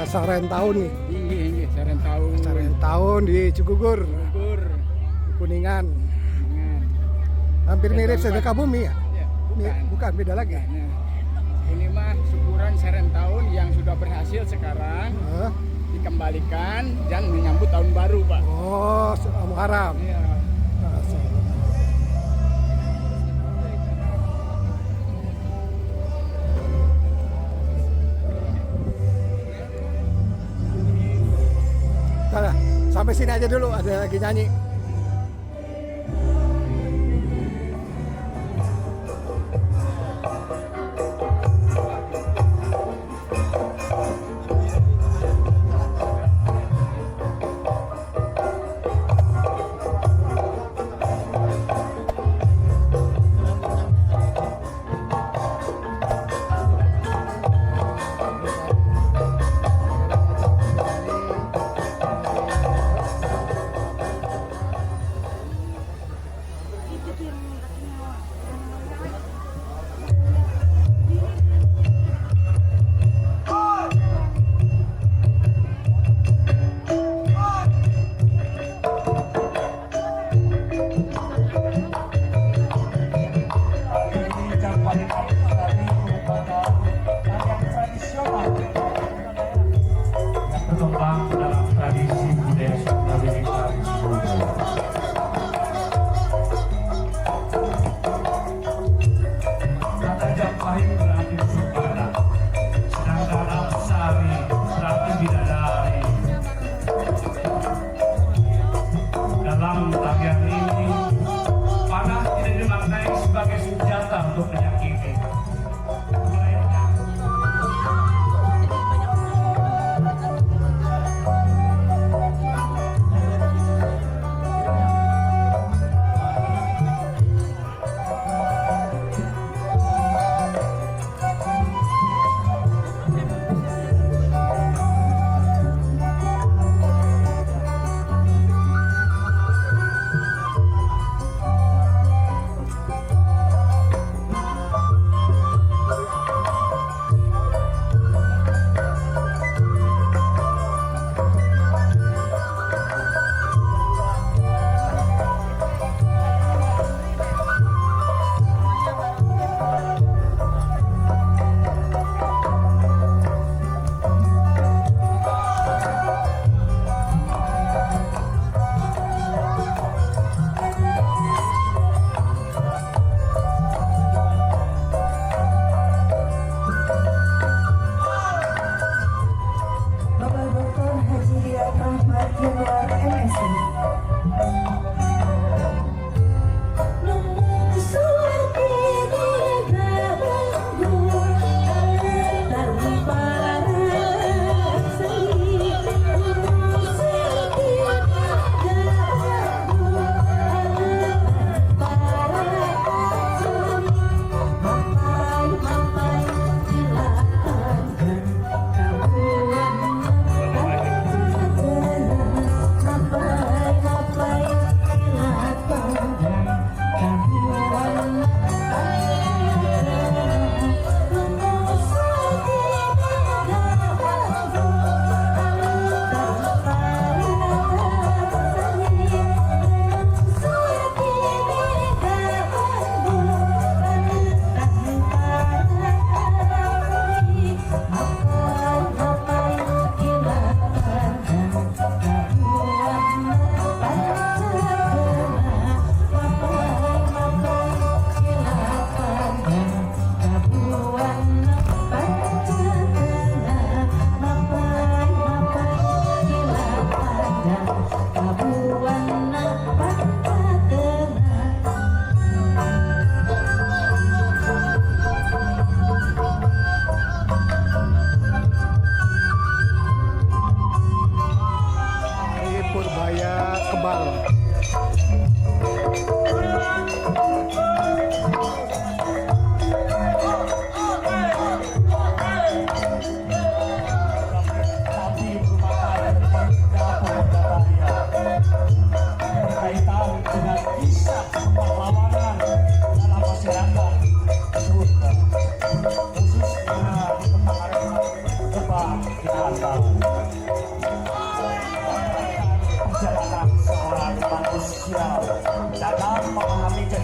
Sarentaun nih. Iya, Sarentaun. Sarentaun di Cigugur, Gugur. Kuningan. Ingat. Hampir mirip Sedekah Bumi ya? Ya, bukan. Bukan, beda lagi. Nah, ini mah syukuran Sarentaun yang sudah berhasil sekarang Hah? dikembalikan dan menyambut tahun baru, Pak. Oh, Muharram. Iya. Nah, sampai sini aja dulu, ada lagi nyanyi. Berkembang dalam tradisi budaya Sunda Wiwit kata Japahit berarti Sukada, sedangkan Apsari berarti bidadari. Dalam tarian ini, panah tidak dimaknai sebagai senjata untuk menyakiti, melainkan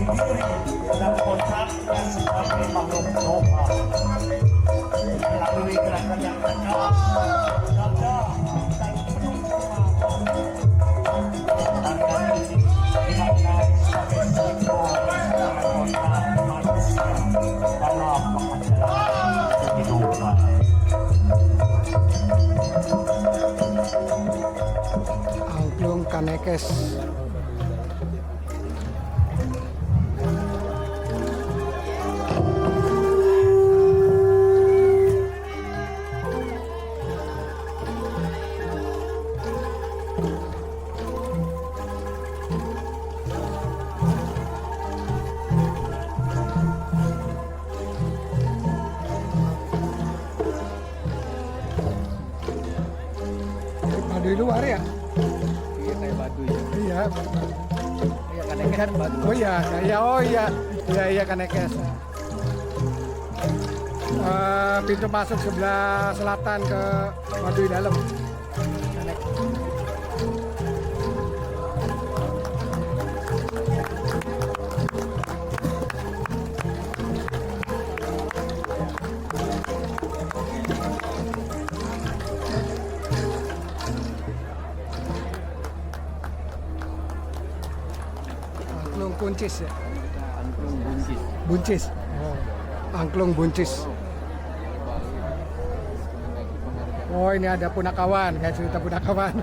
diri dan kontrakkan sebagai makhluk doa melalui gerakan yang tegas, gagah, dan penuh semangat. Tarian ini dimaknai sebagai simbol kerepotan manusia dalam menjalani kehidupan. Angklung Kanekes. Di luar ya? Iya kayak Baduy. Iya. Iya Kanekes kan Baduy. Oh iya, iya Kanekes. Pintu masuk sebelah selatan ke Baduy dalam. Angklung Buncis ya? Angklung Buncis. Buncis. Oh. Angklung Buncis. Oh ini ada punakawan, kayak cerita punakawan.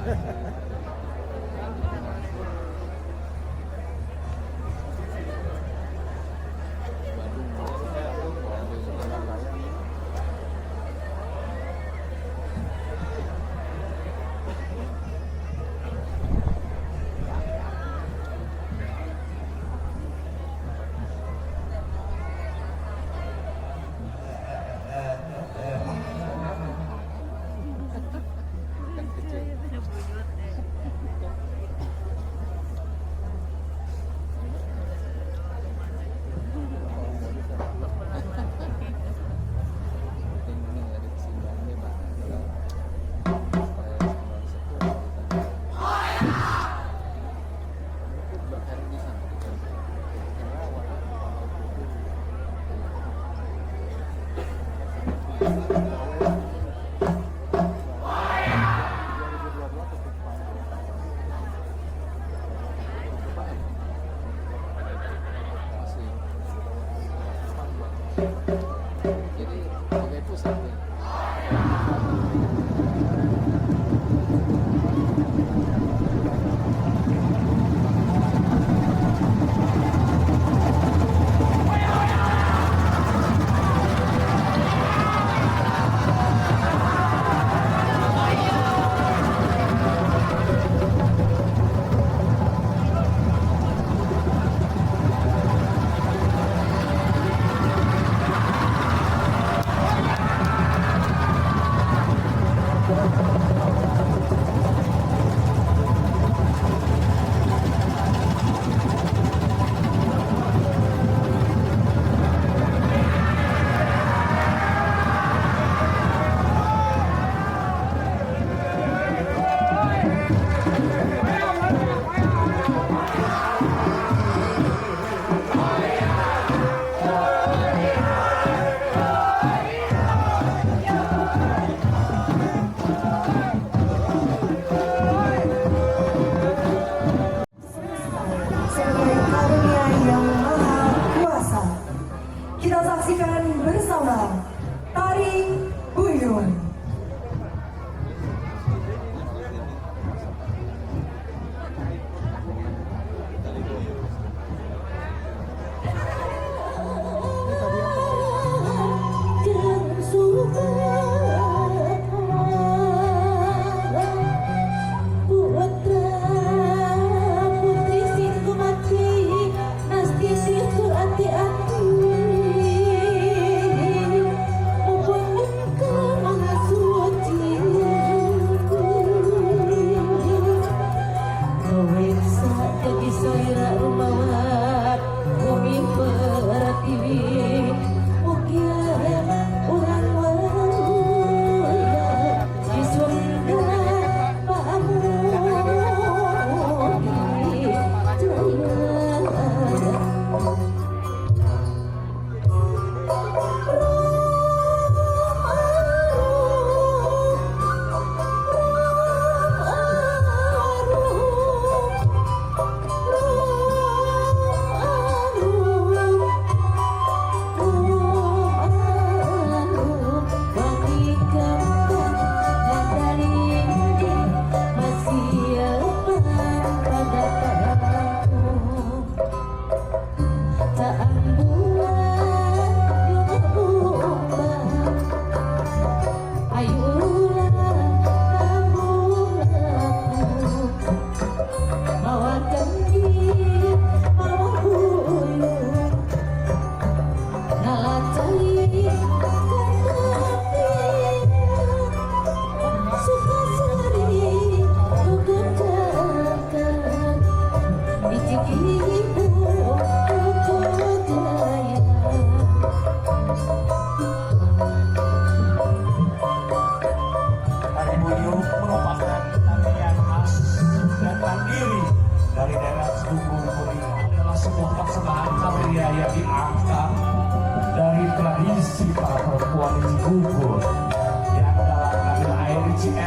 Jadi sebagai pusat nih.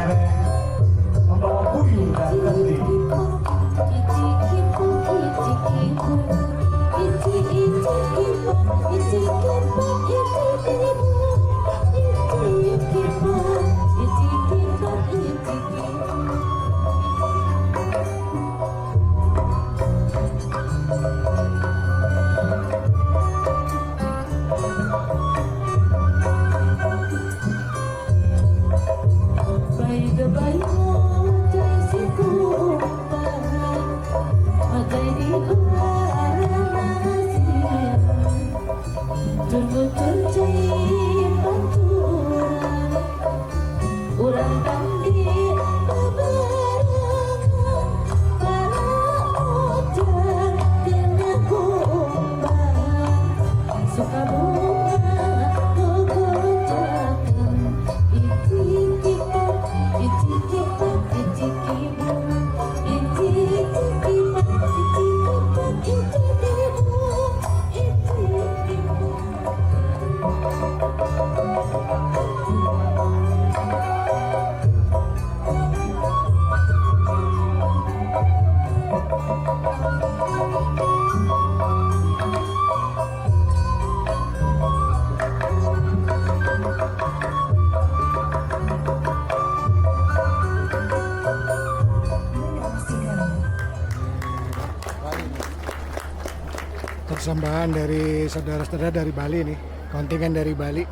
Lereng membawa puyuh dan kendi. Persembahan dari saudara-saudara dari Bali nih, kontingen dari Bali.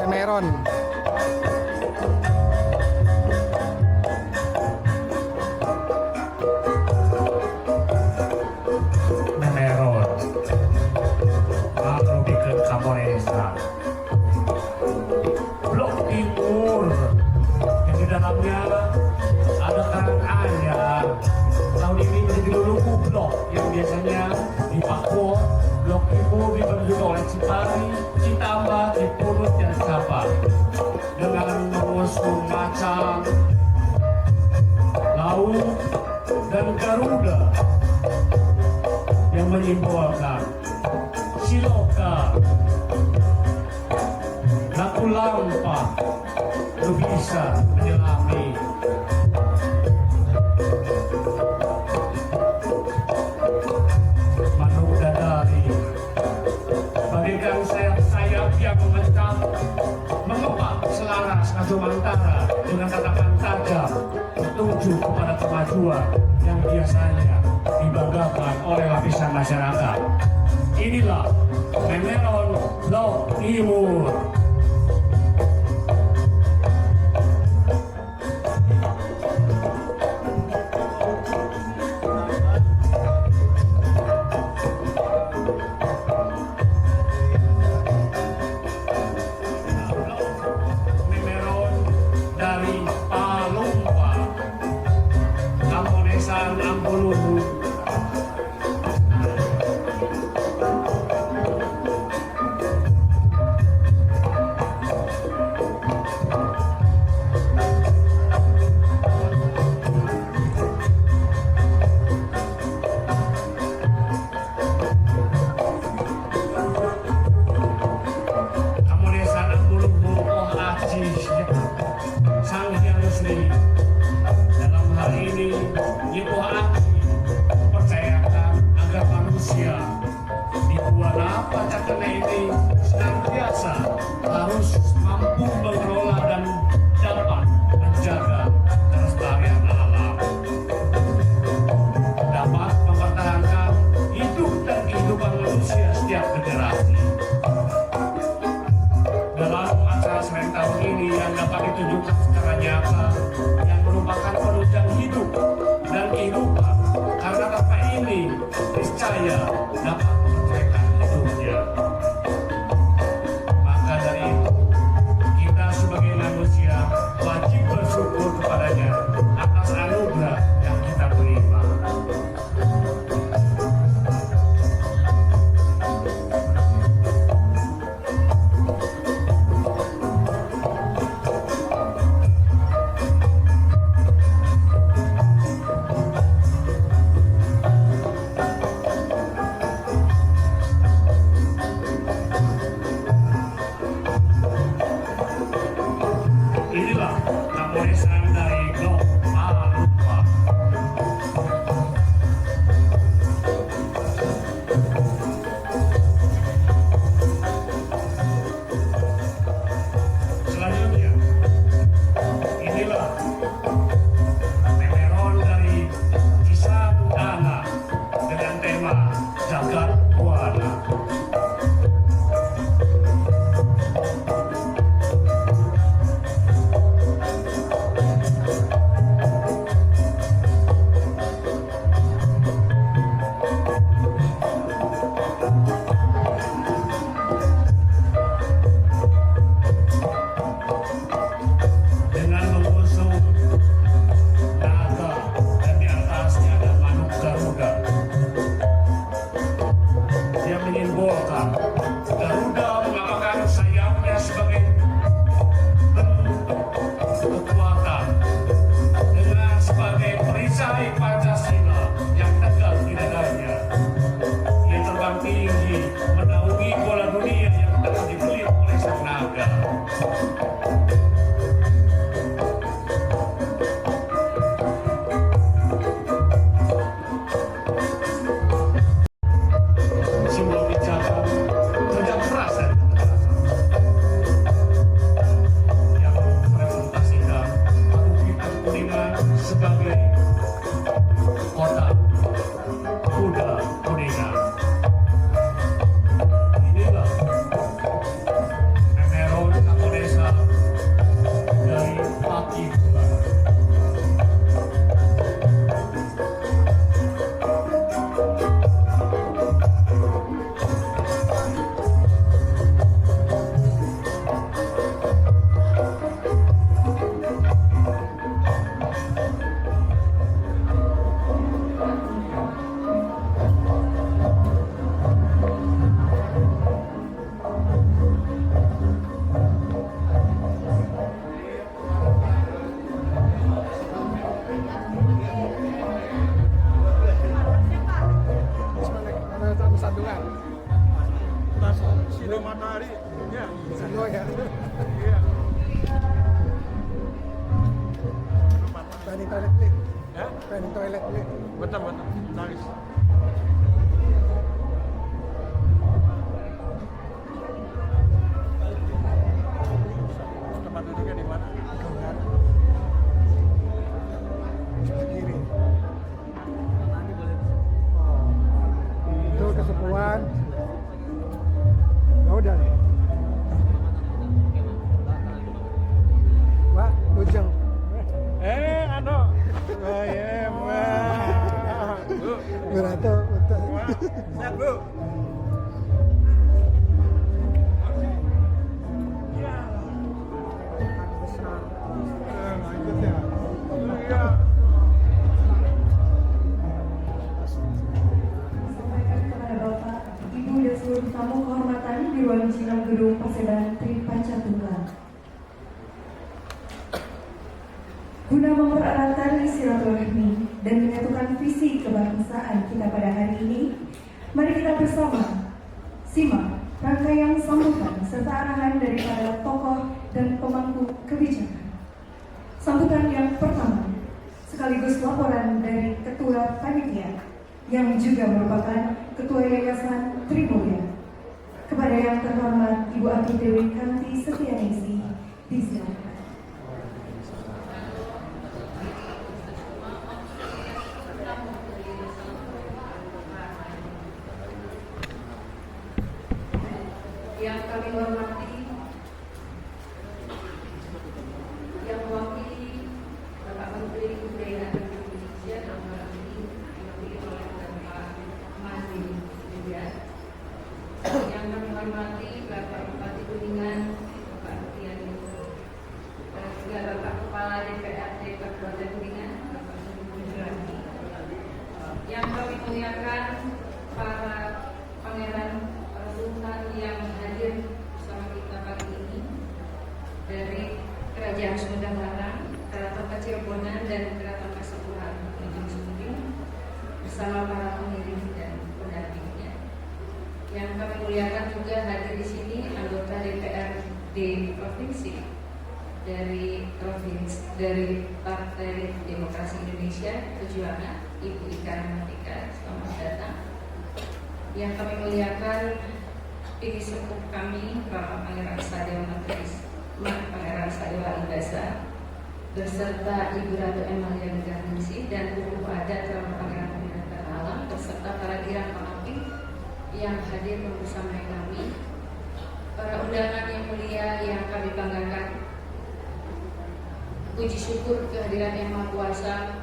Meron. Meron Republik Kamboja, Blok Timur yang di dalamnya ada Karanganyar. Tahun ini menjadi Luluku Blok yang biasanya di Papua. Blok Timur dibentuk oleh Cipari, Citambah, Cipurut, dan Sabah dengan mengusung macang, laut, dan Garuda yang menyimbolkan Siloka, Laku Lampa, bisa menyelami Manuk Dadari, bagaikan sayap-sayap yang membentang, mengepak selaras Nusantara dengan tatakan tajam tertuju kepada kemajuan yang biasanya dibanggakan oleh lapisan masyarakat. Inilah Meron Blok Timur. ditunjukkan secara nyata yang merupakan penunjang hidup dan kehidupan, karena tanpa ini niscaya dapat mempercayakan hidupnya. Maka dari itu kita sebagai manusia wajib bersyukur kepadanya atas anugerah yang kita terima. Inilah Kapolresan dari Blok A Lupa. Selanjutnya, inilah Pemeron dari Kisah Dana dengan tema Jagat Buana. Dengan mengusung naga dan di atasnya ada manuk Garuda. Dia menyimbolkan Garuda mengapakah sayapnya sebagai bentuk kekuatan dengan sebagai perisai Pancasila yang tegak di dadanya. Dia terbang tinggi menaungi bola dunia yang tengah dibelit oleh sang naga. Simbol dicatat kerja keras dan kekerasan yang merepresentasikan Pabukitan Kuningan sebagai kota kuda Kuningan. Inilah Pemeron Kapolresa dari Pati Bulan. Mana tamu sandungan? Sido Matahari, ya. Sandungan ya. Iya. Planning toilet beli. Ya, Planning toilet beli. betul. Nangis. Tempat duduknya di mana? Kiri. Itu kesepuan. Ya udah nih. Wah, lujeng. Ano? Bayem. Bu. Berato, betul. Sehat, Bu. Ikut ya. Iya. Sampaikan kepada Bapak, Ibu dan seluruh tamu kehormatan di ruang sidang gedung Persedan Tripanca Tunggal. Guna mempererat silaturahmi dan menyatukan visi kebangsaan kita pada hari ini, mari kita bersama simak rangkaian sambutan serta arahan dari para tokoh dan pemangku kebijakan. Sambutan yang pertama, sekaligus laporan dari Ketua Panitia yang juga merupakan Ketua Yayasan Trimulya. Kepada yang terhormat Ibu Ati Dewi Kanti Setianingsih, disilakan. Yang kami hormati Yang kami muliakan para pangeran, para sultan yang hadir bersama kita pagi ini dari Kerajaan Sumedang Larang, Keraton Kacirebonan dan Keraton Kasepuhan Ujung Sumbing bersama para pengiring dan pendampingnya. Yang kami muliakan juga hadir di sini anggota DPRD Provinsi dari Partai Demokrasi Indonesia Perjuangan, Ibu Ika Rahmatika, selamat datang. Yang kami muliakan Bini Sepuh kami, Bapak Pangeran Sadewa Matris, Pangeran Sadewa Ibasa, beserta Ibu Ratu Emalia Negariningsih dan Putu Adat Bapak Pangeran Peminatan Alam, beserta para girang pengantin yang hadir bersama kami, para undangan yang mulia yang kami banggakan. Puji syukur kehadiran Yang Maha Kuasa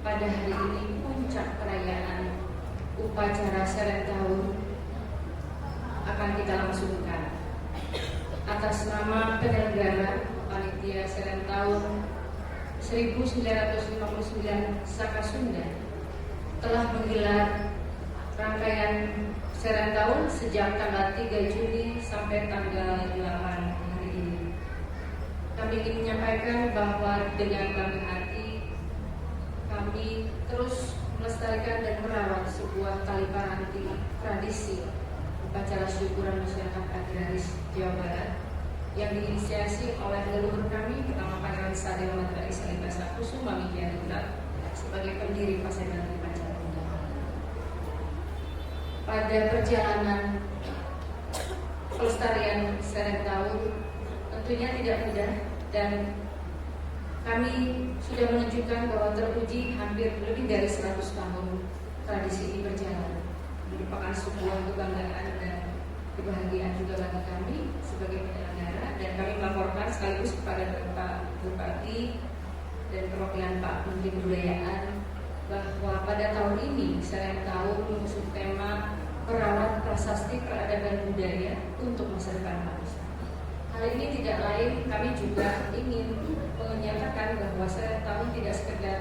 pada hari ini, puncak perayaan upacara Seren Tahun akan kita langsungkan. Atas nama penyelenggara Panitia Seren Tahun 1959 Saka Sunda telah menggelar rangkaian Seren Tahun sejak tanggal 3 Juni sampai tanggal 8 hari ini. Kami ingin menyampaikan bahwa dengan bangga hati kami terus melestarikan dan merawat sebuah tali paranti tradisi upacara syukuran masyarakat agraris Jawa Barat yang diinisiasi oleh leluhur kami, pertama Pangeran Sadewa Matris Ibasa Kusuma Widyadipta sebagai pendiri Paseban Pancasila. Pada perjalanan pelestarian Seren Tahun tentunya tidak mudah, dan kami sudah menunjukkan bahwa teruji hampir lebih dari 100 tahun tradisi ini berjalan. Merupakan sebuah kebanggaan dan kebahagiaan juga bagi kami sebagai penyelenggara, dan kami melaporkan sekaligus kepada Pak Bupati dan perwakilan Pak Menteri Kebudayaan bahwa pada tahun ini Seren Tahun mengusung tema merawat prasasti peradaban budaya untuk masa depan bangsa. Hal ini tidak lain, kami juga ingin menyatakan bahwa Seren Tahun tidak sekedar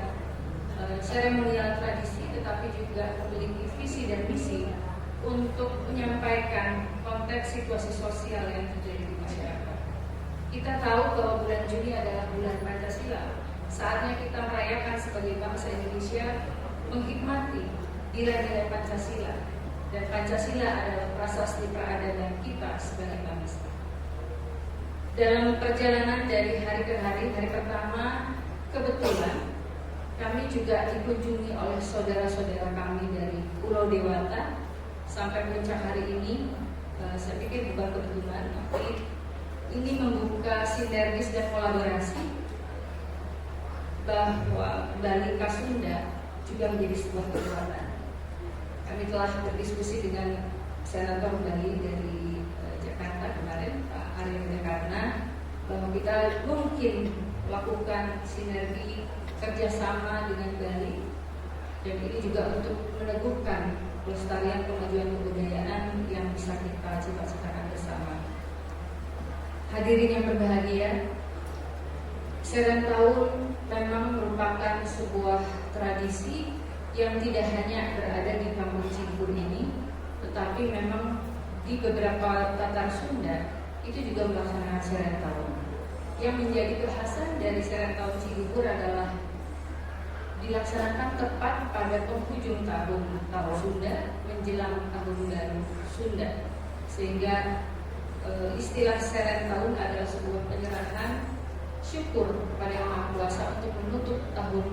seremonial tradisi, tetapi juga memiliki visi dan misi untuk menyampaikan konteks situasi sosial yang terjadi di masyarakat. Kita tahu bahwa bulan Juni adalah bulan Pancasila. Saatnya kita merayakan sebagai bangsa Indonesia menghikmati nilai-nilai Pancasila, dan Pancasila adalah prasasti peradaban kita sebagai bangsa. Dalam perjalanan dari hari ke hari pertama kebetulan kami juga dikunjungi oleh saudara-saudara kami dari Pulau Dewata sampai puncak hari ini. Saya pikir bukan kebetulan, tapi ini membuka sinergis dan kolaborasi bahwa Bali Kasunda juga menjadi sebuah kekuatan. Kami telah berdiskusi dengan Senator Bali dari Jakarta kemarin, Pak Arya Jakarta, bahwa kita mungkin lakukan sinergi kerjasama dengan Bali, dan ini juga untuk meneguhkan pelestarian kemajuan kebudayaan yang bisa kita cita-citakan bersama. Hadirin yang berbahagia, Seren Tahun memang merupakan sebuah tradisi yang tidak hanya berada di Kampung Cibubur ini, tetapi memang di beberapa Tatar Sunda itu juga melaksanakan Seren Tahun. Yang menjadi kekhasan dari Seren Tahun Cibubur adalah dilaksanakan tepat pada penghujung tahun Sunda menjelang tahun baru Sunda, sehingga istilah Seren Tahun adalah sebuah penyerahan syukur kepada Yang Maha Kuasa untuk menutup tahun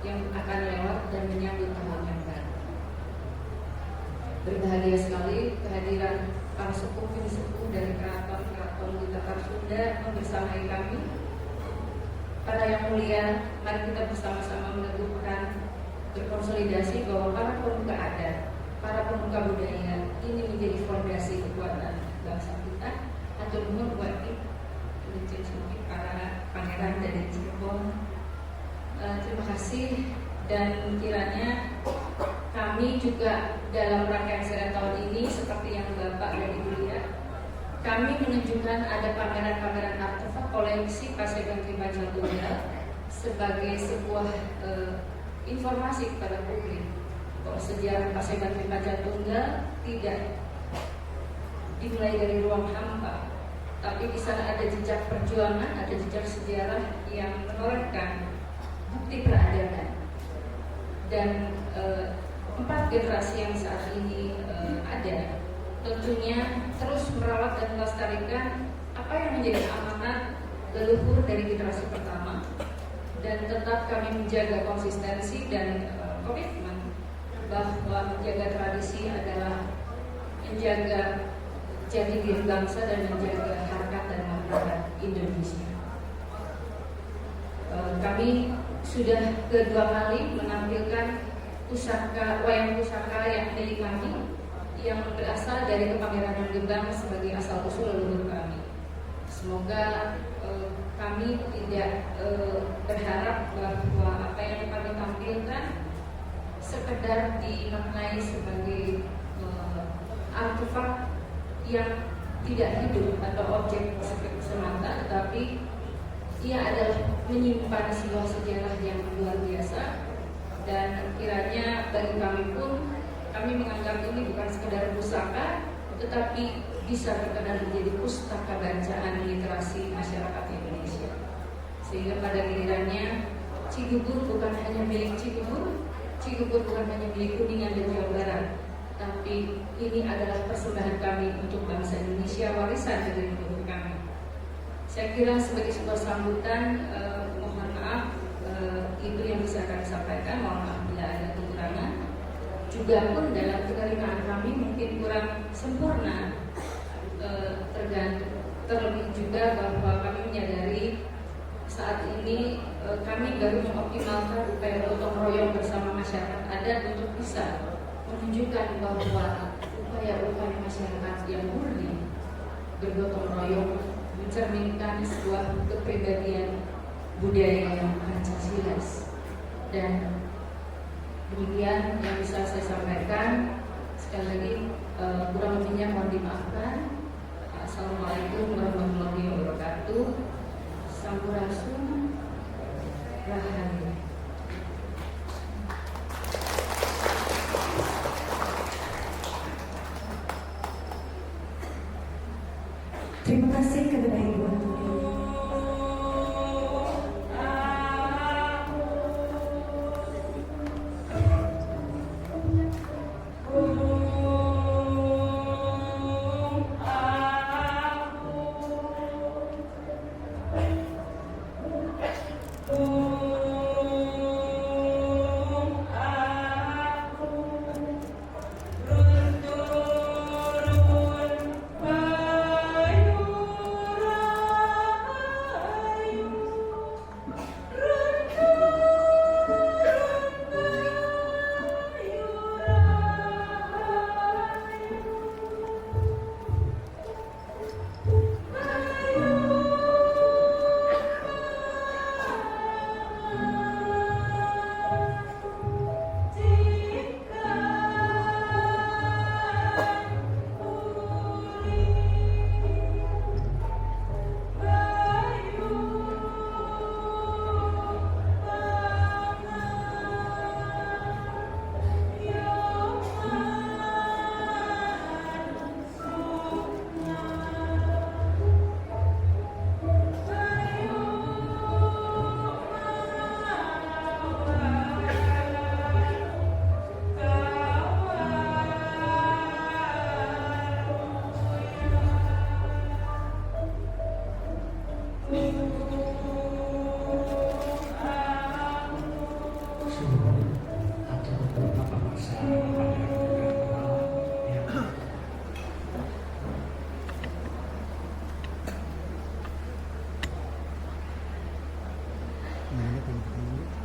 yang akan lewat dan menyambut tahun yang baru. Berbahagia sekali kehadiran para sepuh dari keraton di Tatar Sunda membersamai kami. Para yang mulia, mari kita bersama-sama meneguhkan, berkonsolidasi bahwa para pemuka adat, para pemuka budaya ini menjadi fondasi kekuatan bangsa kita. Atur nuhun buat para pangeran dari Cirebon. Terima kasih, dan kiranya kami juga dalam rangkaian Seren Tahun ini seperti yang Bapak dan Ibu lihat, kami menunjukkan ada pameran-pameran artefak koleksi Paseban Tripanjal Tunggal sebagai sebuah informasi kepada publik bahwa sejarah Paseban Remaja Tunggal tidak dimulai dari ruang hampa, tapi di sana ada jejak perjuangan, ada jejak sejarah yang menorehkan bukti peradaban. Dan 4 generasi yang saat ini ada tentunya terus merawat dan melestarikan apa yang menjadi amanat leluhur dari generasi pertama, dan tetap kami menjaga konsistensi dan komitmen bahwa menjaga tradisi adalah menjaga jati diri bangsa dan menjaga harkat dan martabat Indonesia. Kami sudah kedua kali menampilkan wayang pusaka yang milik kami yang berasal dari Kepangeranan Gebang sebagai asal usul leluhur kami. Semoga kami tidak berharap bahwa apa yang kami tampilkan sekedar dimaknai sebagai artefak yang tidak hidup atau objek semata, tetapi ia adalah menyimpan sebuah sejarah yang luar biasa. Dan kiranya bagi kami pun, kami menganggap ini bukan sekedar pusaka, tetapi bisa terkadang menjadi pustaka bacaan literasi masyarakat Indonesia. Sehingga pada gilirannya Cigugur bukan hanya milik Cigugur, Cigugur bukan hanya milik Kuningan dan Jawa Barat, tapi ini adalah persembahan kami untuk bangsa Indonesia, warisan dari leluhur kami. Saya kira sebagai sebuah sambutan, mohon maaf, itu yang bisa kami sampaikan. Mohon maaf bila ada kekurangan. Juga pun dalam penerimaan kami mungkin kurang sempurna, terlebih juga bahwa kami menyadari saat ini kami baru mengoptimalkan upaya gotong royong bersama masyarakat adat untuk bisa menunjukkan bahwa upaya-upaya masyarakat yang murni bergotong royong mencerminkan sebuah kepribadian budaya yang Pancasila. Dan demikian yang bisa saya sampaikan. Sekali lagi kurang lebihnya mohon dimaafkan. Assalamualaikum warahmatullahi wabarakatuh. Sampurasun Rahayu. Terima kasih kepada Ibu Antoni.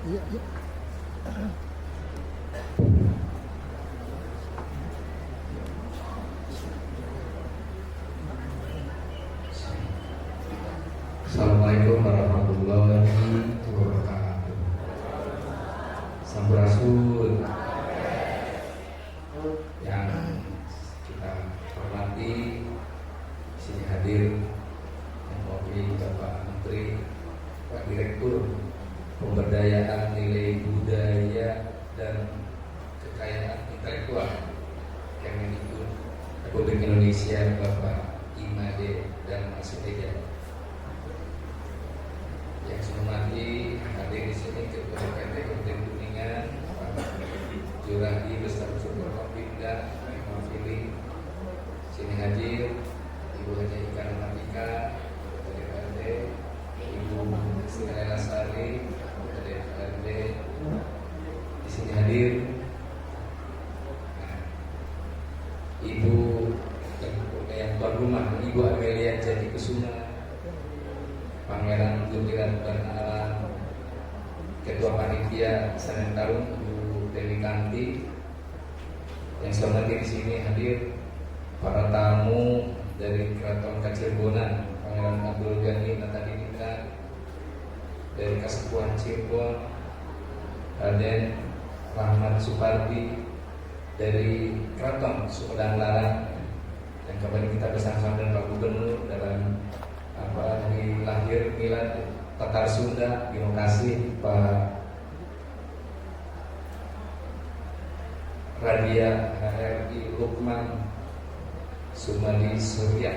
Iya, iya. Assalamualaikum warahmatullahi wabarakatuh. Sampurasun yang kita hormati, sini hadir yang mewakili Bapak Menteri, Pak Direktur Pemberdayaan Nilai Budaya dan Kekayaan Intelektual Kemendikbud Republik Indonesia Bapak Imade Dharma Siteja. Yang saya hormati hadir di sini Ketua DPRD Kabupaten Kuningan, Pak Juradi beserta Ketua Kopimda, Pak Mafili, sini hadir Ibu Haji Ika Romantika, Ketua DPRD, Ibu Sri Lasari, Ketua DPRD, di sini hadir Ibu yang tuan rumah, Ibu Amelia Jati Kusuma, Pangeran Gumilar Banalan, Ketua Panitia Senin Tahun Ibu Dewi Kanti. Yang saya hormati di sini hadir para tamu dari Keraton Kacirbonan, Pangeran Abdul Ghani Natadiningrat, dari Kasepuhan Cirebon, Raden Rahmat Supardi, dari Keraton Sumedang Larang, dan kembali kita bersama dengan Pak Gubernur dalam hari lahir milad Tatar Sunda. Terima kasih Pak Radia HRI Lukman Sumadi Surya.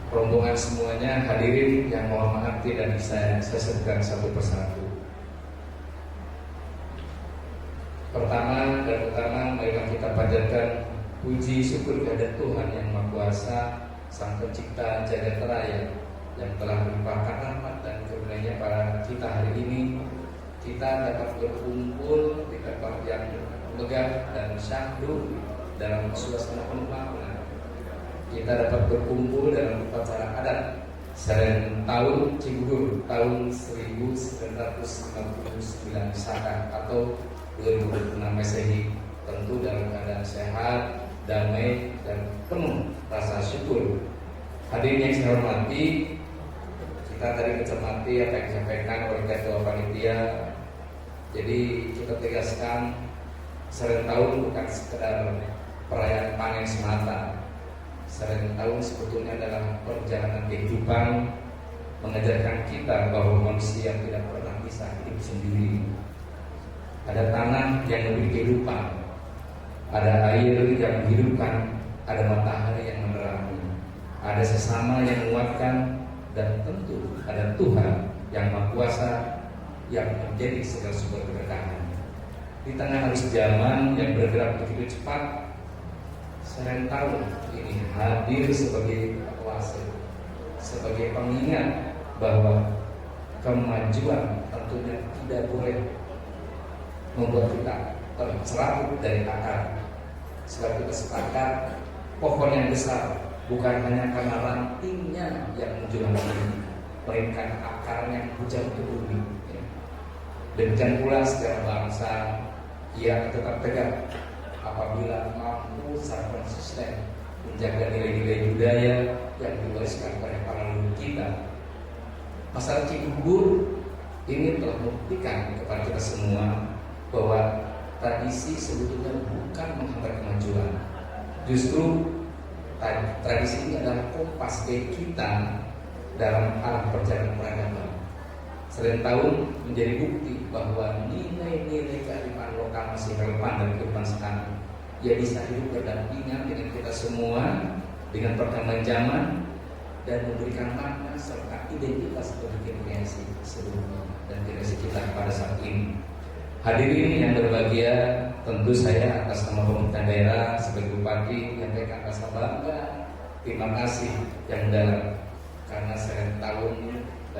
Rombongan semuanya, hadirin yang mohon maaf tidak bisa saya sebutkan satu persatu. Pertama dan utama, marilah kita panjatkan puji syukur kepada Tuhan yang Maha Kuasa, Sang Pencipta jagat raya, yang telah melimpahkan rahmat dan karunia-Nya pada kita hari ini. Kita dapat berkumpul di tempat yang megah dan syahdu dalam suasana penuh makna. Kita dapat berkumpul dalam upacara adat Seren Tahun Cigugur tahun 1959 Saka atau 2026 Masehi, tentu dalam keadaan sehat, damai, dan penuh rasa syukur. Hadirin yang saya hormati, kita tadi mencermati apa yang disampaikan oleh Ketua Panitia. Jadi kita tegaskan, Seren Tahun bukan sekedar perayaan panen semata. Seren Tahun sebetulnya adalah perjalanan kehidupan, mengajarkan kita bahwa manusia tidak pernah bisa hidup sendiri. Ada tanah yang memberi kehidupan, ada air yang menghidupkan, ada matahari yang menerangi, ada sesama yang menguatkan, dan tentu ada Tuhan yang Maha Kuasa yang menjadi segala sumber keberkahan. Di tengah arus zaman yang bergerak begitu cepat, Seren Tahun ini hadir sebagai oase, sebagai pengingat bahwa kemajuan tentunya tidak boleh membuat kita tercerabut dari akar. Sebab kita sepakat pohon yang besar bukan hanya karena rantingnya yang menjulang tinggi, melainkan akarnya yang hujam ke bumi. Demikian pula secara bangsa, ia tetap tegak apabila mampu secara konsisten menjaga nilai-nilai budaya yang diwariskan oleh para leluhur kita. Masalah Cigugur ini telah membuktikan kepada kita semua bahwa tradisi sebetulnya bukan menghambat kemajuan. Justru tradisi ini adalah kompas kita dalam arah perjalanan peradaban. Seren Tahun menjadi bukti bahwa nilai-nilai kearifan lokal masih relevan dalam kehidupan sekarang. Ia bisa hidup berdampingan dengan kita semua, dengan perkembangan zaman, dan memberikan makna serta identitas bagi generasi sebelumnya dan generasi kita pada saat ini. Hadirin yang berbahagia, tentu saya atas nama pemerintah daerah sebagai bupati menyampaikan rasa bangga, terima kasih yang dalam, karena Seren Tahun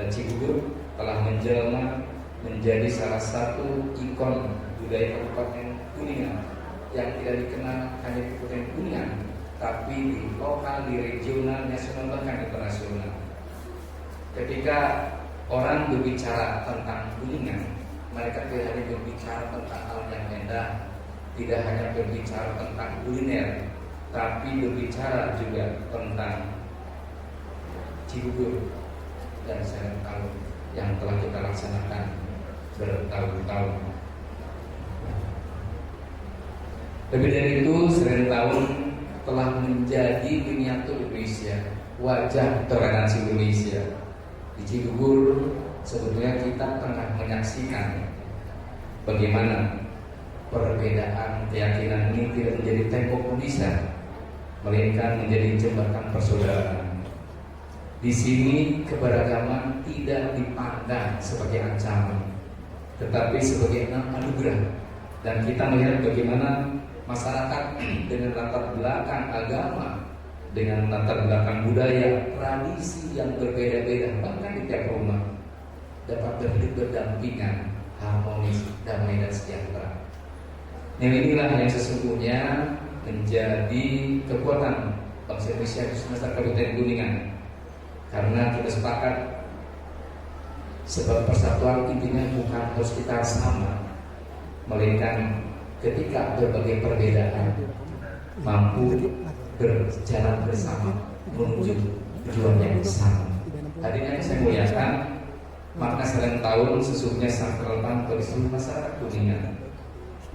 Cigugur telah menjelma menjadi salah satu ikon budaya Kabupaten Kuningan yang tidak dikenal hanya di Kabupaten Kuningan, tapi di lokal, di regional, nasional, bahkan internasional. Ketika orang berbicara tentang Kuningan, mereka tidak hanya berbicara tentang hal yang indah, tidak hanya berbicara tentang kuliner, tapi berbicara juga tentang Cigugur dan Seren Tahun yang telah kita laksanakan bertahun-tahun. Lebih dari itu, Seren Tahun telah menjadi miniatur Indonesia, wajah toleransi Indonesia. Di Cibubur sebetulnya kita tengah menyaksikan bagaimana perbedaan keyakinan ini tidak menjadi tembok pemisah, melainkan menjadi jembatan persaudaraan. Di sini keberagaman tidak dipandang sebagai ancaman, tetapi sebagai anugerah. Dan kita melihat bagaimana masyarakat dengan latar belakang agama, dengan latar belakang budaya, tradisi yang berbeda-beda, bahkan di tiap rumah dapat berhidup berdampingan, harmonis, damai dan sejahtera. Yang inilah yang sesungguhnya menjadi kekuatan bangsa Indonesia khususnya Kabupaten Kuningan. Karena kita sepakat sebab persatuan intinya bukan harus kita sama, melainkan ketika berbagai perbedaan mampu berjalan bersama menuju tujuan yang sama. Tadinya saya muliakan, makna Serentahun sesungguhnya sangat relevan bagi seluruh masyarakat Kuningan.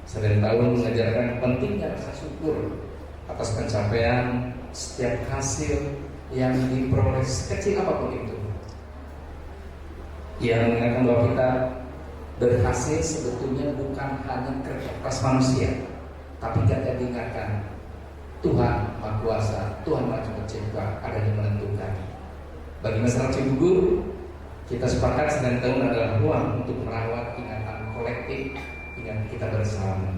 Serentahun mengajarkan pentingnya rasa syukur atas pencapaian setiap hasil yang diperoleh sekecil apapun itu. Yang mengingatkan bahwa kita berhasil sebetulnya bukan hanya kerja keras manusia, tapi kita diingatkan Tuhan Maha Kuasa, Tuhan Maha Pencipta ada yang menentukan. Bagi masyarakat Cibubur, kita sepakat Serentahun adalah ruang untuk merawat ingatan kolektif, ingatan kita bersama,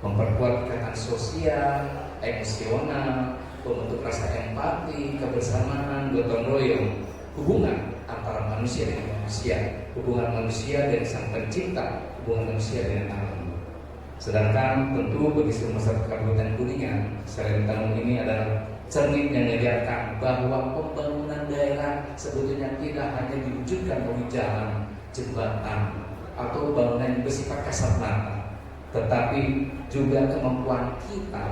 memperkuat ikatan sosial, emosional, membentuk rasa empati, kebersamaan, gotong royong, hubungan antara manusia dengan manusia, hubungan manusia dengan Sang Pencipta, hubungan manusia dengan alam. Sedangkan tentu bagi seluruh masyarakat Kabupaten Kuningan, Serentahun ini adalah cermin yang mengajarkan bahwa pembangunan daerah sebetulnya tidak hanya diwujudkan melalui jalan, jembatan, atau bangunan yang bersifat kasat mata, tetapi juga kemampuan kita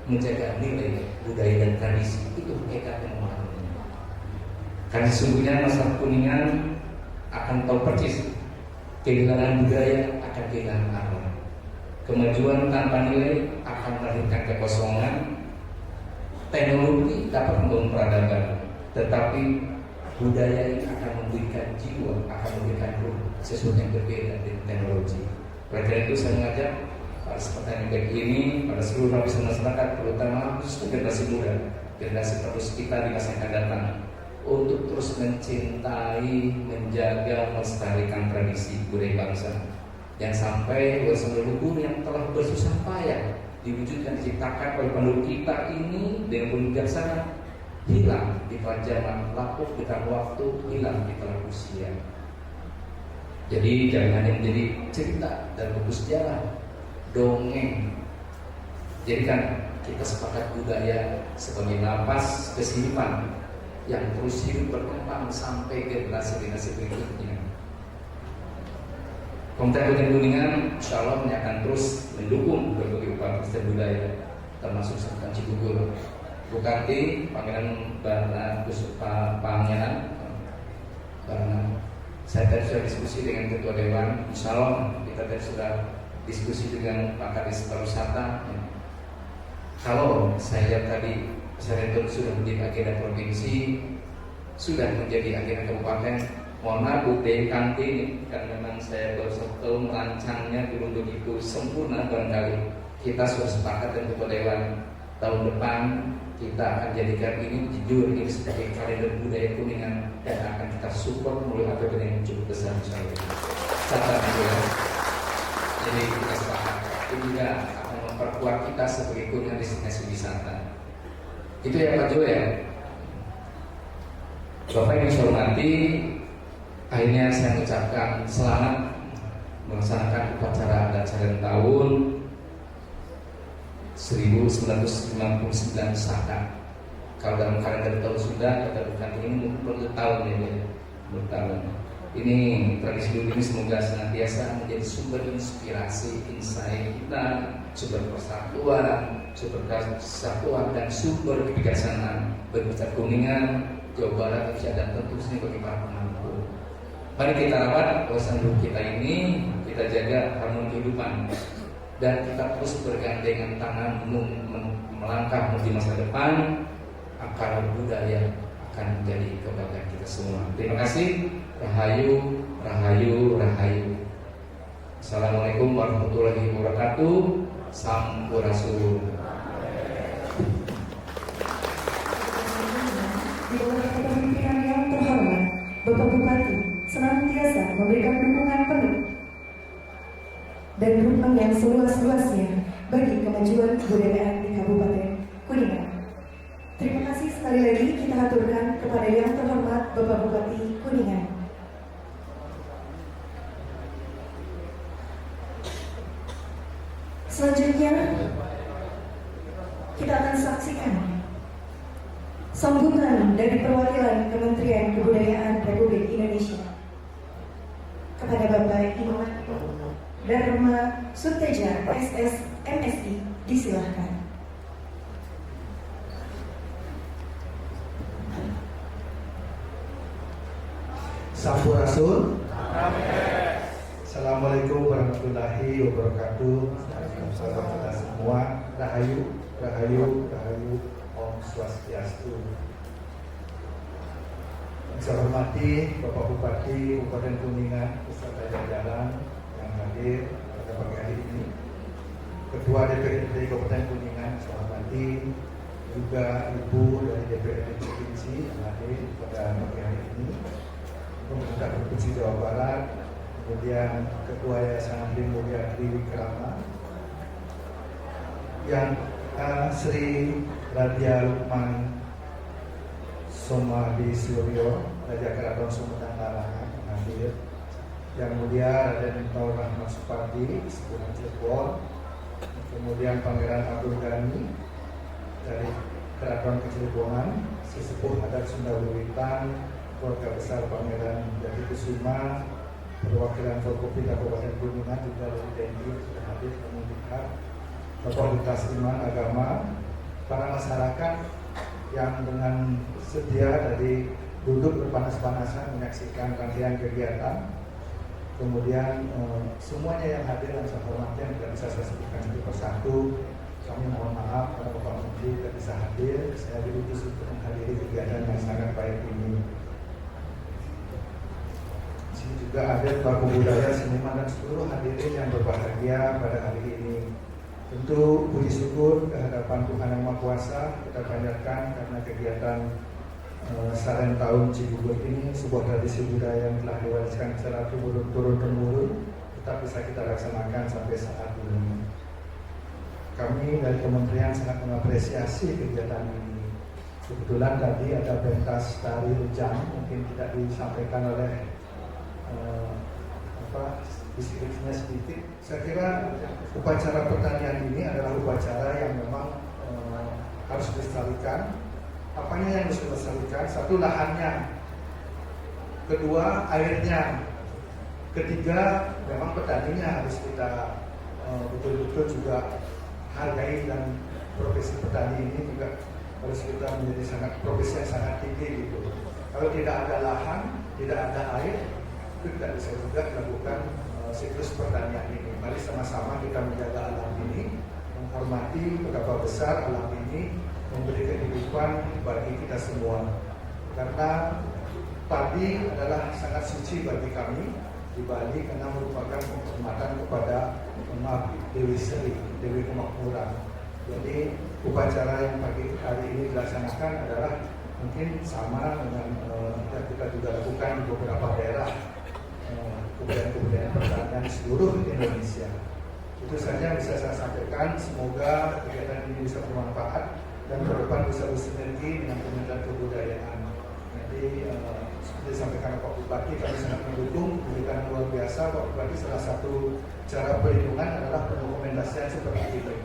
menjaga nilai budaya dan tradisi itu hakikat yang memahami. Karena sesungguhnya masyarakat Kuningan akan tahu persis kehilangan budaya akan kehilangan alam. Kemajuan tanpa nilai akan melahirkan kekosongan. Teknologi dapat membangun peradaban, tetapi budaya ini akan memberikan jiwa, akan memberikan ruh, sesuatu yang berbeda dengan teknologi. Oleh karena itu saya mengajak pada kesempatan yang baik ini pada seluruh lapisan masyarakat, terutama khususnya generasi muda, generasi penerus kita di masa yang akan datang, untuk terus mencintai, menjaga, melestarikan tradisi budaya bangsa, yang sampai warisan leluhur yang telah bersusah payah diwujudkan, diciptakan oleh penduduk kita ini dengan bijaksana hilang di zaman lapuk, di tengah waktu, hilang di tengah usia. Jadi jangan hanya menjadi cerita dan buku sejarah, dongeng. Jadikan kita sepakat budaya sebagai napas kehidupan yang terus hidup berkembang sampai generasi-generasi berikutnya. Pemerintah Kabupaten Kuningan insya Allah akan terus mendukung berbagai upaya pelestarian budaya, termasuk Serentahun Cibubur. Bupati Pangeran Pangeran saya tadi sudah diskusi dengan Ketua Dewan, insya Allah kita tadi sudah diskusi dengan Pak Kadis Pariwisata. Kalau saya lihat tadi Serentahun sudah menjadi agenda provinsi, sudah menjadi agenda kabupaten. Mohon maaf Bu Dekanti ini, karena memang saya baru 1 tahun merancangnya belum begitu sempurna. Barangkali kita sudah sepakat dengan Ketua Dewan tahun depan kita akan jadikan ini jujur ini sebagai kalender budaya Kuningan dan akan kita support melalui APBN yang cukup besar insyaallah. Catat ya. Jadi kita sepakat ini juga akan memperkuat kita sebagai Kuningan destinasi wisata. Itu ya Pak Jo ya. Bapak yang saya hormati, akhirnya saya mengucapkan selamat melaksanakan upacara adat Serentahun 1959 Saka. Kalau dalam kalender tahun sudah kita bukan ini perlu tahun ini, bertahun. Ini tradisi dulu ini semoga senantiasa menjadi sumber inspirasi, insight kita, sumber persatuan dan sumber kebijaksanaan bagi masyarakat Kuningan, Jawa Barat, Indonesia dan tentu sini bagi para pemangku. Mari kita rawat kawasan dulu kita ini, kita jaga harmoni kehidupan, dan kita terus bergandengan tangan melangkah menuju masa depan, akar budaya, akan menjadi kebanggaan kita semua. Terima kasih. Rahayu, rahayu, rahayu. Assalamualaikum warahmatullahi wabarakatuh. Sampurasun. Di bawah kepemimpinan yang terhormat, Bapak Bupati senantiasa memberikan dukungan penuh dan dukungan yang seluas-luasnya bagi kemajuan kebudayaan di Kabupaten Kuningan. Terima kasih sekali lagi kita aturkan kepada yang terhormat Bapak Bupati Kuningan. Selanjutnya kita akan saksikan sambutan dari perwakilan Kementerian Kebudayaan Republik Indonesia kepada Bapak Imam Dharma Suteja SS MSI. Disilahkan. Sampurasun. Assalamualaikum warahmatullahi wabarakatuh. Sahabat kita semua, rahayu, rahayu, rahayu, Om Swastiastu. Yang saya hormati Bapak Bupati Kabupaten Kuningan beserta jajaran yang hadir pada pagi hari ini, Ketua DPRD Kabupaten Kuningan, saya hormati juga Ibu dari DPRD Provinsi yang hadir pada pagi hari ini, pemerintah Provinsi Jawa Barat, kemudian Ketua Yayasan Ahli Mulia Triwikrama, yang Sri Raja Lukman Somadi Suryo, Raja Keraton Sumedang Larangan hadir, yang mulia Raden Tau Rahmat Supardi, Sepuhan Cirebon, kemudian Pangeran Abdul Ghani dari Keraton Kecilebonan, Sesepuh Adat Sunda Wiwitan, keluarga besar Pangeran Jati Kusuma, perwakilan Forkopimda Kabupaten Kuningan juga dari TNI sudah hadir, kemudian Bapak Lintas Iman Agama, para masyarakat yang dengan setia dari duduk berpanas-panasan menyaksikan rangkaian kegiatan, kemudian semuanya yang hadir dan saya hormati yang tidak bisa saya sebutkan satu persatu. Kami mohon maaf karena Bapak Menteri tidak bisa hadir, saya diutus untuk menghadiri kegiatan yang sangat baik ini. Di sini juga ada pelaku budaya, seniman dan seluruh hadirin yang berbahagia pada hari ini. Tentu puji syukur kehadapan Tuhan Yang Maha Kuasa kita panjatkan karena kegiatan Saren Tahun Cibubur ini sebuah tradisi budaya yang telah diwariskan secara turun-temurun tetap bisa kita laksanakan sampai saat ini. Kami dari Kementerian sangat mengapresiasi kegiatan ini. Kebetulan tadi ada pentas tari rejang, mungkin tidak disampaikan oleh deskripsinya sedikit. Saya kira upacara pertanian ini adalah upacara yang memang harus dilestarikan. Apanya yang harus dilestarikan? Satu, lahannya. Kedua, airnya. Ketiga, memang petaninya harus kita betul-betul juga hargai, dan profesi petani ini juga harus kita menjadi sangat profesi yang sangat tinggi gitu. Kalau tidak ada lahan, tidak ada air, itu tidak bisa juga dilakukan siklus pertanian ini. Mari sama-sama kita menjaga alam ini, menghormati betapa besar alam ini memberi kehidupan bagi kita semua. Karena padi adalah sangat suci bagi kami di Bali karena merupakan penghormatan kepada Dewi Sri, Dewi Kemakmuran. Jadi upacara yang pagi hari ini dilaksanakan adalah mungkin sama dengan yang kita juga lakukan di beberapa daerah kebudayaan pertanian di seluruh Indonesia. Itu saja yang bisa saya sampaikan. Semoga kegiatan ini bisa bermanfaat dan ke depan bisa bersinergi dengan Kementerian Kebudayaan. Jadi seperti disampaikan Pak Bupati, kami sangat mendukung kegiatan luar biasa. Pak Bupati, salah satu cara perlindungan adalah pendokumentasian seperti ini.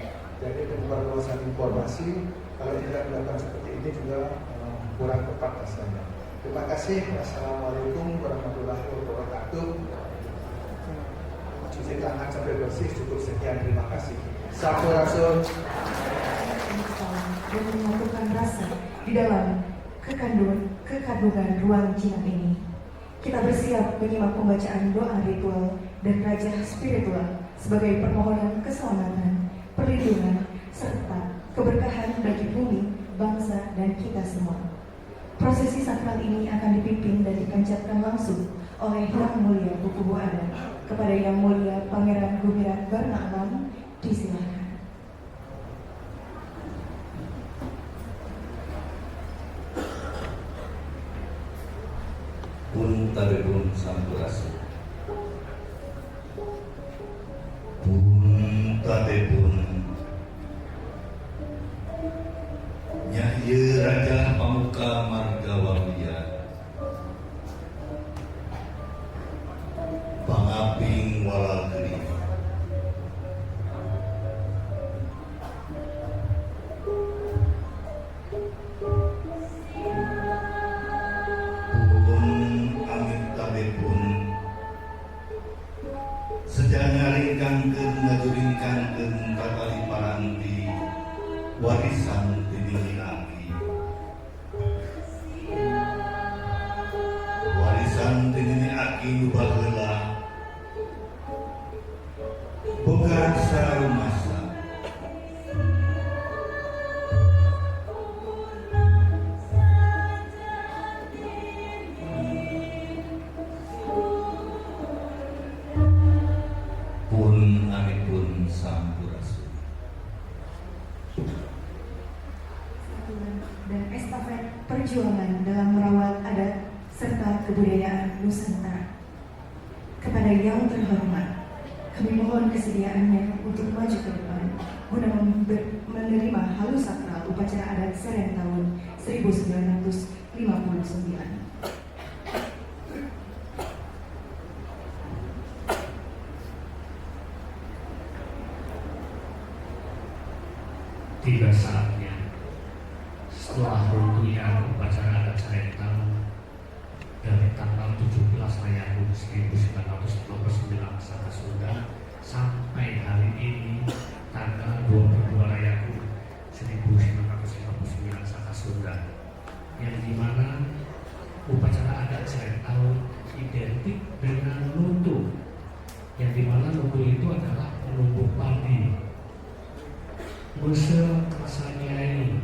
Jadi pembaruan informasi, kalau tidak dilakukan seperti ini juga kurang tepat rasanya. Terima kasih. Assalamualaikum warahmatullahi wabarakatuh. Cuci tangan sampai bersih, cukup sekian. Terima kasih. Sampurasun. Dan menyatukan rasa di dalam kekandungan ruang jinak ini. Kita bersiap menyimak pembacaan doa ritual dan raja spiritual sebagai permohonan keselamatan, perlindungan, serta keberkahan bagi bumi, bangsa, dan kita semua. Prosesi sakral ini akan dipimpin dan dipanjatkan langsung oleh Yang Mulia Kukubu Adat kepada Yang Mulia Pangeran Gumirat Barnaalam. Disilakan. Pun tabebun sampurasun. Pun tabebun Nyahye Raja Pamuka Margawawiya Pangaping Walagri ngajuringkankeun kakali paranti warisan tidini aki warisan tidini aki nu baheula boga sarumasa pun amipun sampurasun. Dan estafet perjuangan dalam merawat adat serta kebudayaan Nusantara. Kepada yang terhormat, kami mohon kesediaannya untuk maju ke depan guna menerima halus sakral upacara adat Seren tahun 1959. Tiba saatnya setelah runtuhnya upacara adat Seren dari tanggal 17 Rayagung 1959 Saka Sunda sampai hari ini tanggal 22 Rayagung 1959 Saka Sunda, yang dimana upacara adat Seren identik dengan nuntuh, yang dimana nuntuh itu adalah menumbuk padi. Musel Kasanyai,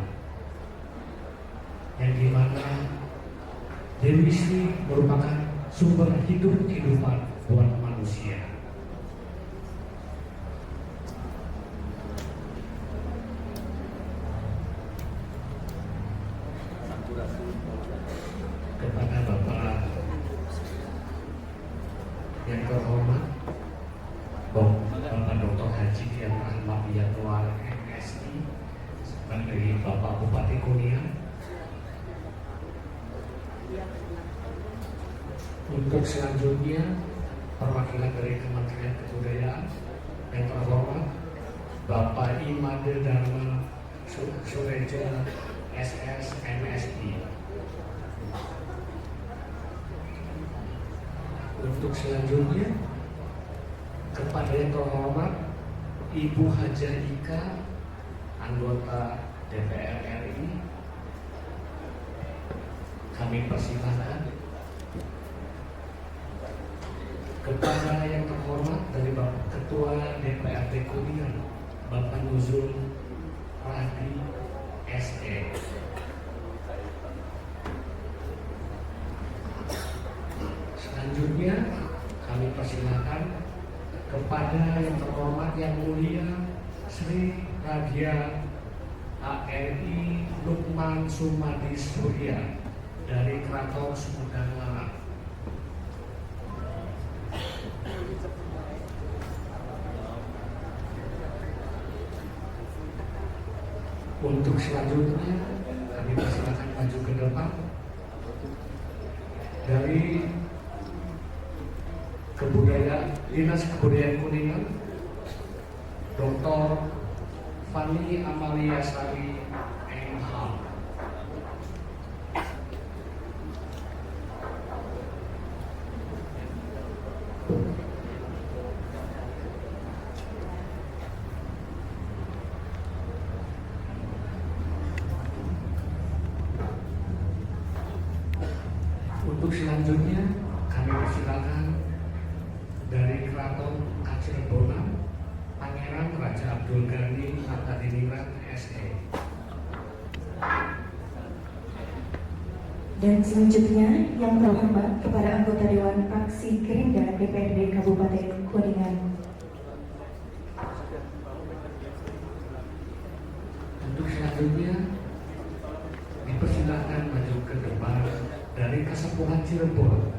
yang dimana Dewi Sri merupakan sumber hidup kehidupan buat manusia. Kepada Bapak yang terhormat, Bapak Dr. Haji Kiai Ahmad Yanuar MSI sebagai Bapak Bupati Kuningan. Untuk selanjutnya perwakilan dari Kementerian Kebudayaan yang terhormat Bapak Imade Dharma Sureja SS MSI. Untuk selanjutnya kepada yang terhormat Ibu Haja Ika, anggota DPR RI, kami persilahkan. Kepada yang terhormat dari Bapak Ketua DPRD Kuningan, Bapak Nuzul Radi SE. Selanjutnya kami persilahkan kepada yang terhormat yang mulia Sri Radia ARI Lukman Sumadi Surya dari Keraton Sumedang Larang. Untuk selanjutnya kami persilakan maju ke depan dari Dinas Kebudayaan Kuningan, Dr. Fani Amalia Sari MH. Untuk selanjutnya kami persilakan dari Keraton Kacirebonan, Pangeran Raja Abdul Ghani Martadiningrat SE. Dan selanjutnya yang terhormat kepada anggota Dewan Fraksi Gerindra DPRD Kabupaten Kuningan. Untuk selanjutnya dipersilakan maju ke depan dari Kasepuhan Cirebon,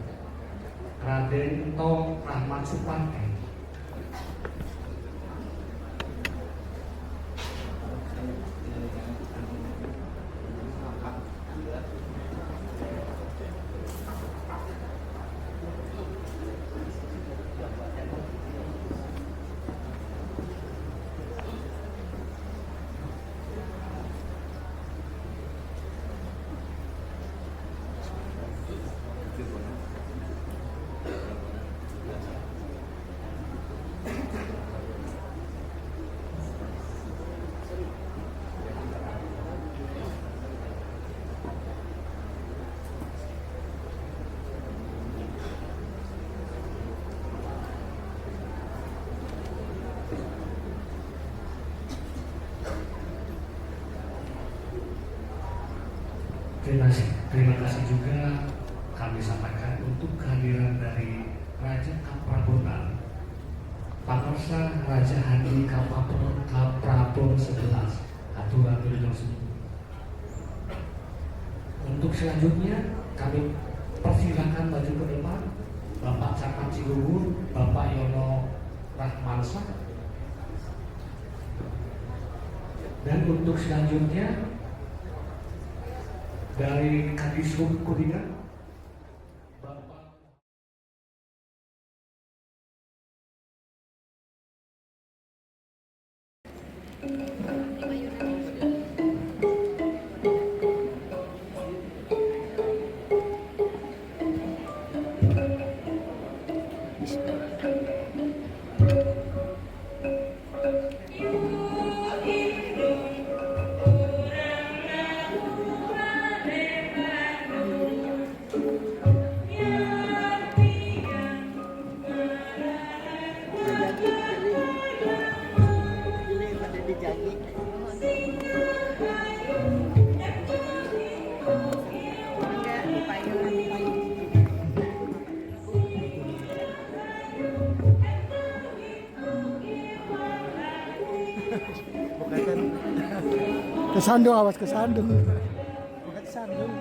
Raden Tong Rahmat Supati. Terima kasih juga kami sampaikan untuk kehadiran dari Raja Kaprabonan, Pangarsa Raja Hadi Kaprabon 11, Aturan Untuk selanjutnya kami persilakan maju ke depan Bapak Camat Cigugur, Bapak Yono Rahmansyah. Dan untuk selanjutnya dari Kadishub Kuningan, Bapak Kesandung, awas kesandung. Bukan kesandung.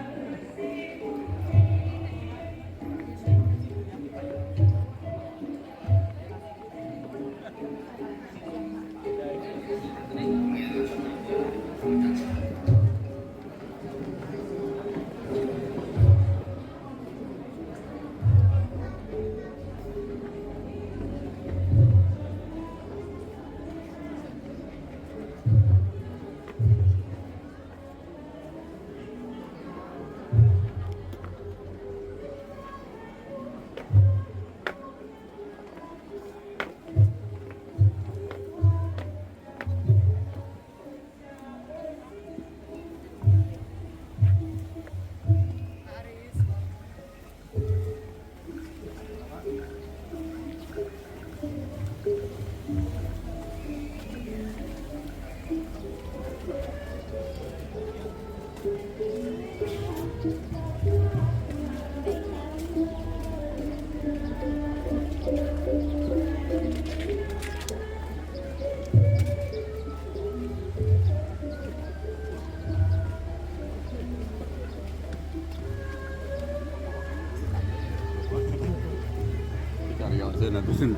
Sana doon.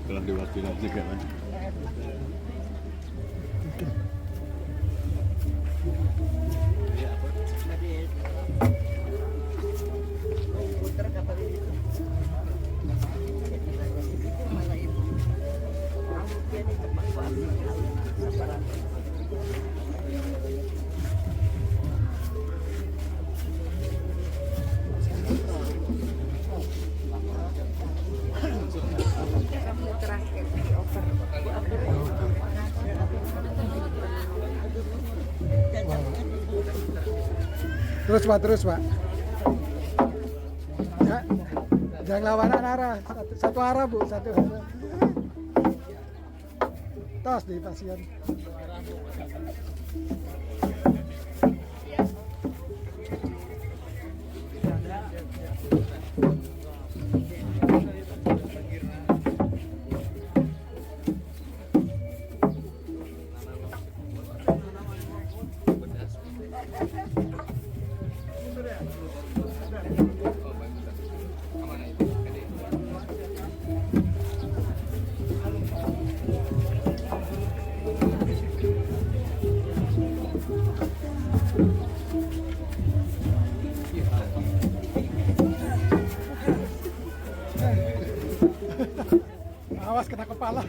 Telah diwakili juga kan. Terus Pak. Ya, jangan lawanan arah, satu arah Bu, satu arah. Tos di pasien. Awas kena kepala.